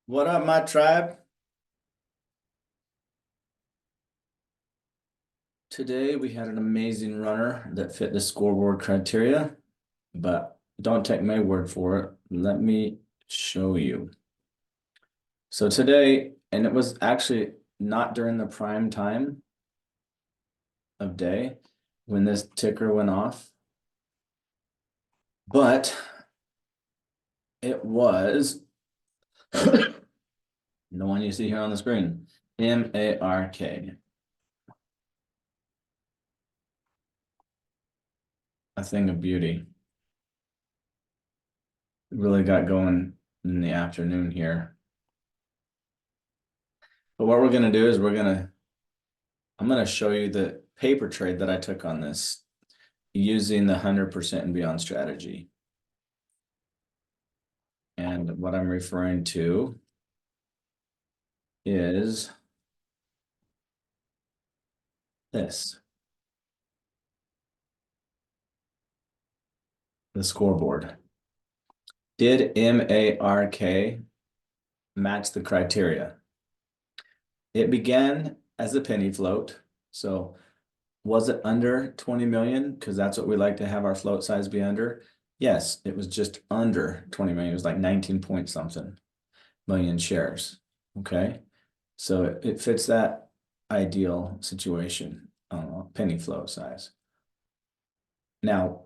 What up, my tribe? Today we had an amazing runner that fit the scoreboard criteria, but don't take my word for it. Let me show you. So today, and it was actually not during the prime time of day when this ticker went off, but it was the one you see here on the screen, MARK. A thing of beauty. It really got going in the afternoon here. But what we're gonna do is I'm gonna show you the paper trade that I took on this using the 100% and beyond strategy. And what I'm referring to is this, the scoreboard. Did MARK match the criteria? It began as a penny float. So was it under 20 million? Because that's what we like to have our float size be under. Yes, it was just under 20 million. It was like 19 point something million shares. Okay. So it fits that ideal situation, penny float size. Now,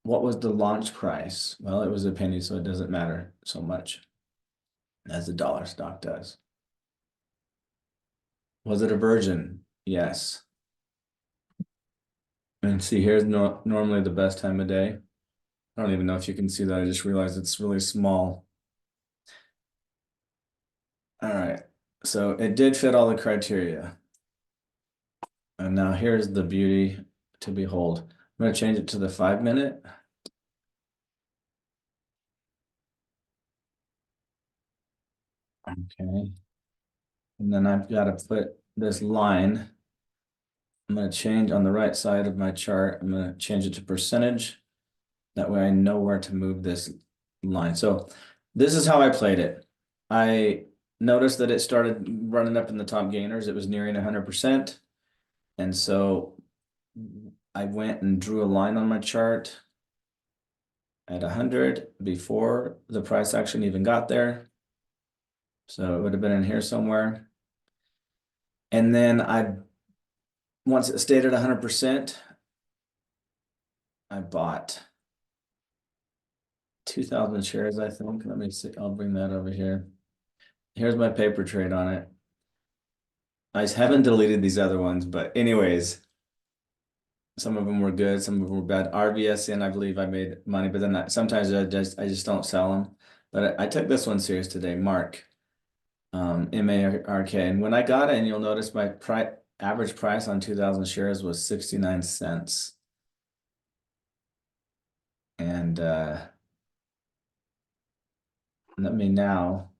what was the launch price? Well, it was a penny, so it doesn't matter so much as the dollar stock does. Was it a virgin? Yes. And see, here's normally the best time of day. I don't even know if you can see that. I just realized it's really small. All right. So it did fit all the criteria. And now here's the beauty to behold. I'm going to change it to the 5-minute. Okay. And then I've got to put this line. I'm going to change on the right side of my chart. I'm going to change it to percentage. That way I know where to move this line. So this is how I played it. I noticed that it started running up in the top gainers. It was nearing 100%. And so I went and drew a line on my chart at 100 before the price action even got there. So it would have been in here somewhere. And then once it stayed at 100%, I bought 2,000 shares, I think. Let me see. I'll bring that over here. Here's my paper trade on it. I haven't deleted these other ones, but anyways, some of them were good, some of them were bad. RVSN, I believe I made money, but then sometimes I just don't sell them. But I took this one serious today, Mark, MARK. And when I got in, you'll notice my average price on 2,000 shares was 69 cents. And let me now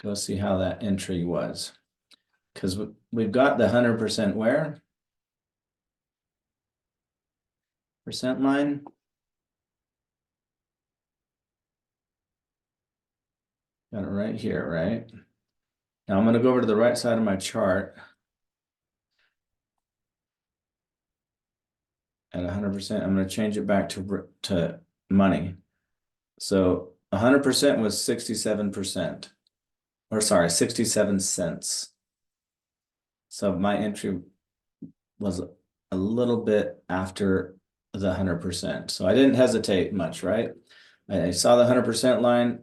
go see how that entry was. Because we've got the 100% where? Percent line. Got it right here, right? Now I'm going to go over to the right side of my chart at 100%. I'm going to change it back to money. So 100% was 67%, or sorry, 67 cents. So my entry was a little bit after the 100%. So I didn't hesitate much, right? I saw the 100% line,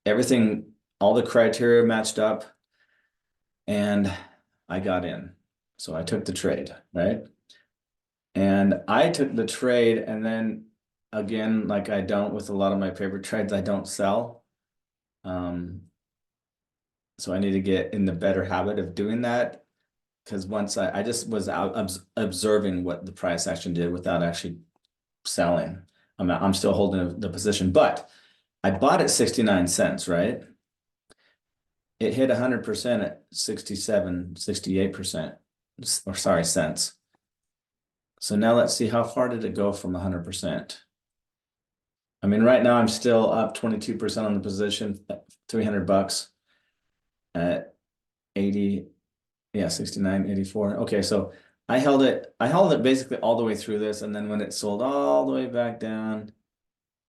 everything, all the criteria matched up, and I got in. So I took the trade, right? And I took the trade, and then again, like I don't with a lot of my favorite trades, I don't sell. So I need to get in the better habit of doing that, because once I just was out observing what the price action did without actually selling. I'm still holding the position, but I bought at 69 cents, right? It hit 100% at 67, 68%, or sorry, cents. So now let's see, how far did it go from 100%? I mean, right now I'm still up 22% on the position, $300 at 80, yeah, 69, 84. Okay, so I held it basically all the way through this, and then when it sold all the way back down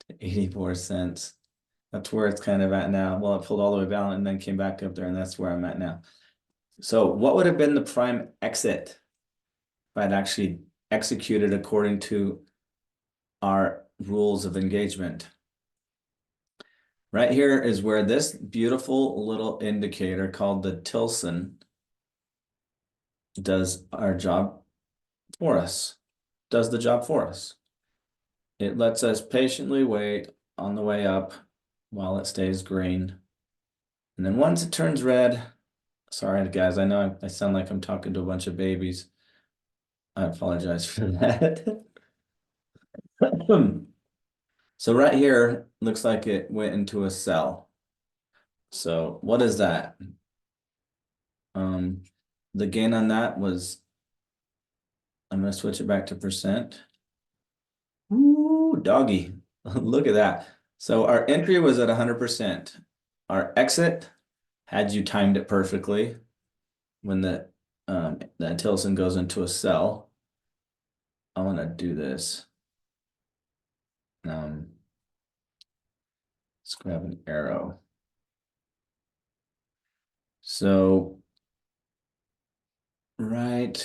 to 84 cents, that's where it's kind of at now. Well, it pulled all the way down and then came back up there, and that's where I'm at now. So what would have been the prime exit if I'd actually executed according to our rules of engagement? Right here is where this beautiful little indicator called the Tilson does our job for us, does the job for us. It lets us patiently wait on the way up while it stays green. And then once it turns red, sorry guys, I know I sound like I'm talking to a bunch of babies. I apologize for that. So right here, looks like it went into a sell. So what is that? Um, the gain on that was, I'm gonna switch it back to percent. Ooh, doggy. Look at that. So our entry was at 100%. Our exit, had you timed it perfectly, when the Tilson goes into a sell. I want to do this. Um, let's grab an arrow. So right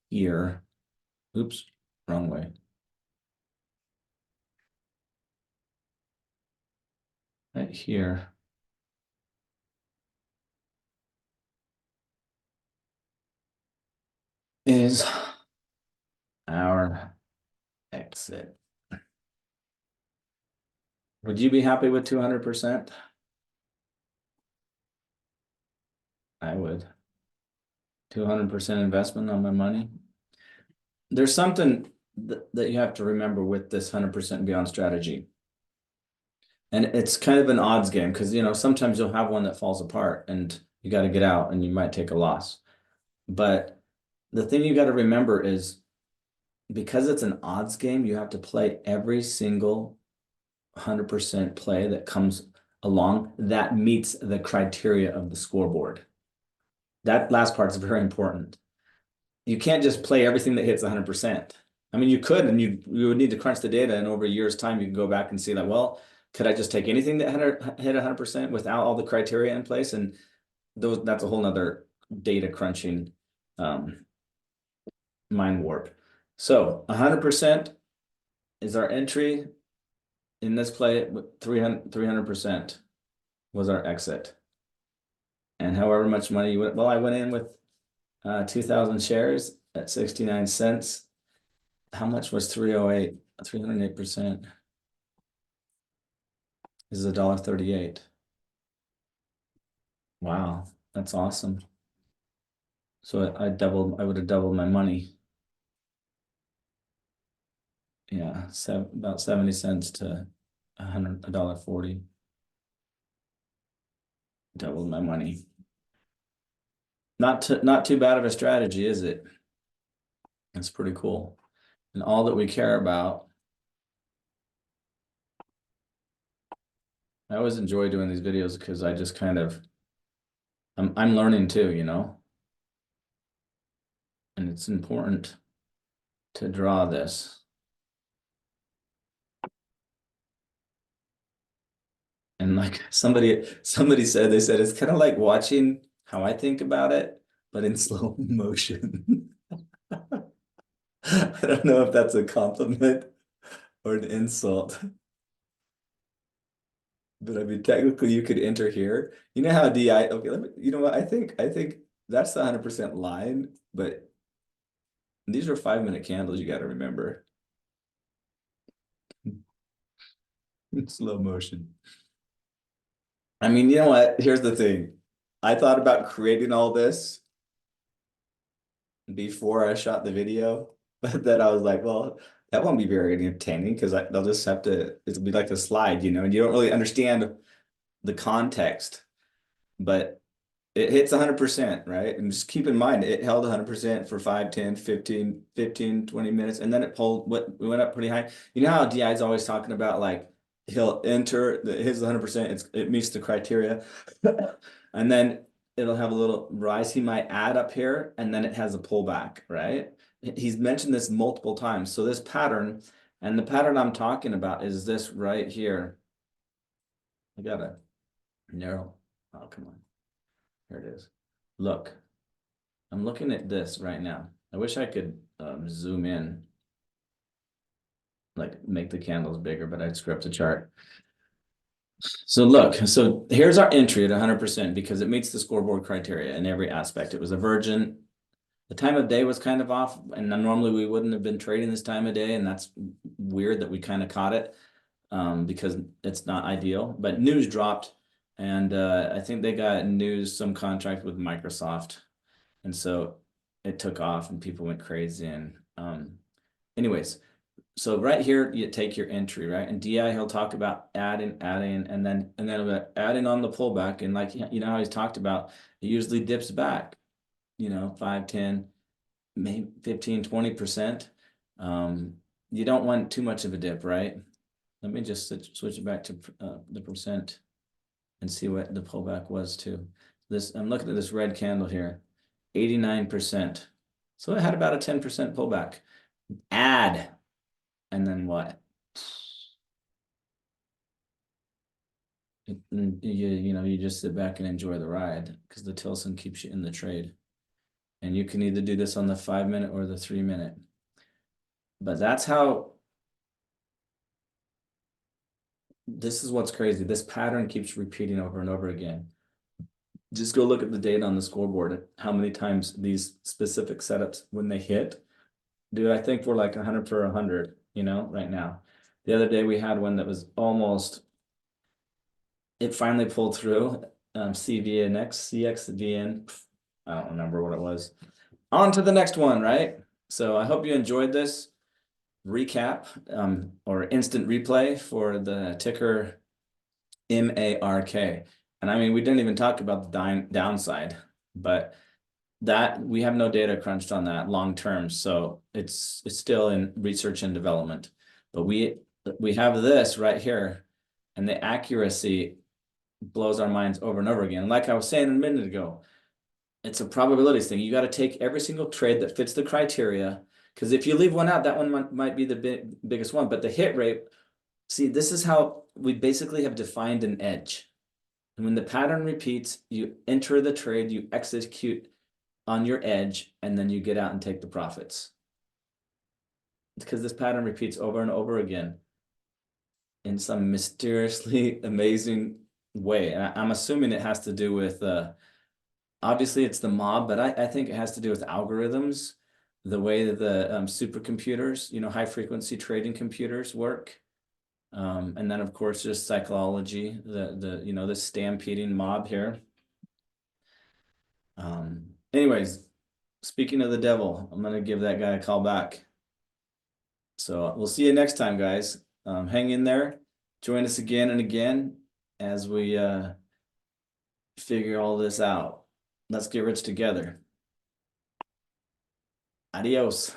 here, oops, wrong way. Right here is our exit. Would you be happy with 200%? I would. 200% investment on my money. There's something that you have to remember with this 100% beyond strategy. And it's kind of an odds game because, sometimes you'll have one that falls apart and you got to get out and you might take a loss. But the thing you got to remember is because it's an odds game, you have to play every single 100% play that comes along that meets the criteria of the scoreboard. That last part is very important. You can't just play everything that hits 100%. I mean, you could, and you would need to crunch the data, and over a year's time, you can go back and see like, well, could I just take anything that hit 100% without all the criteria in place? And that's a whole nother data crunching mind warp. So 100% is our entry in this play. 300% was our exit. And however much money you went, well, I went in with 2,000 shares at 69 cents. How much was 308? 308% is $1.38. Wow, that's awesome. So I would have doubled my money. Yeah, about 70 cents to $1.40. Doubled my money. Not too bad of a strategy, is it? It's pretty cool. And all that we care about. I always enjoy doing these videos because I just kind of I'm learning too, and it's important to draw this. And like somebody said, they said it's kind of like watching how I think about it, but in slow motion. I don't know if that's a compliment or an insult, but I mean technically you could enter here. You know how DI, okay, you know what? I think that's the 100% line, but these are 5-minute candles, you got to remember. In slow motion. I mean, you know what? Here's the thing. I thought about creating all this before I shot the video, but then I was like, well, that won't be very entertaining because they'll just have to, it'll be like a slide, and you don't really understand the context, but it hits 100%, right? And just keep in mind, it held 100% for 5, 10, 15, 20 minutes, and then it pulled, we went up pretty high. You know how DI is always talking about like he'll enter his 100%. It meets the criteria, and then it'll have a little rise. He might add up here, and then it has a pullback, right? He's mentioned this multiple times. So this pattern, and the pattern I'm talking about is this right here. I gotta narrow. Oh, come on. Here it is. Look, I'm looking at this right now. I wish I could zoom in, like make the candles bigger, but I'd screw up the chart. So look, so here's our entry at 100% because it meets the scoreboard criteria in every aspect. It was a virgin. The time of day was kind of off, and normally we wouldn't have been trading this time of day, and that's weird that we kind of caught it because it's not ideal. But news dropped, and I think they got news, some contract with Microsoft, and so it took off, and people went crazy. And anyways, so right here, you take your entry, right? And DI, he'll talk about adding, and then adding on the pullback. And like, you know how he's talked about, it usually dips back, 5, 10, maybe 15, 20%. You don't want too much of a dip, right? Let me just switch it back to the percent and see what the pullback was too. I'm looking at this red candle here, 89%. So it had about a 10% pullback. Add. And then what? You just sit back and enjoy the ride because the Tilson keeps you in the trade. And you can either do this on the 5-minute or the 3-minute. But that's how, this is what's crazy. This pattern keeps repeating over and over again. Just go look at the data on the scoreboard, how many times these specific setups, when they hit, dude, I think we're like 100 for 100, right now. The other day we had one that was almost, it finally pulled through. CVNX, CXVN, I don't remember what it was. On to the next one, right? So I hope you enjoyed this recap or instant replay for the ticker MARK. And I mean, we didn't even talk about the downside, but that we have no data crunched on that long term, so it's still in research and development. But we have this right here, and the accuracy blows our minds over and over again. Like I was saying a minute ago, it's a probabilities thing. You got to take every single trade that fits the criteria, because if you leave one out, that one might be the biggest one. But the hit rate, see, this is how we basically have defined an edge. And when the pattern repeats, you enter the trade, you execute on your edge, and then you get out and take the profits. Because this pattern repeats over and over again in some mysteriously amazing way. And I'm assuming it has to do with, obviously it's the mob, but I think it has to do with algorithms, the way that the supercomputers, high frequency trading computers work. And then of course, just psychology, the stampeding mob here. Anyways, speaking of the devil, I'm going to give that guy a call back. So we'll see you next time, guys. Hang in there. Join us again and again as we figure all this out. Let's get rich together. Adios.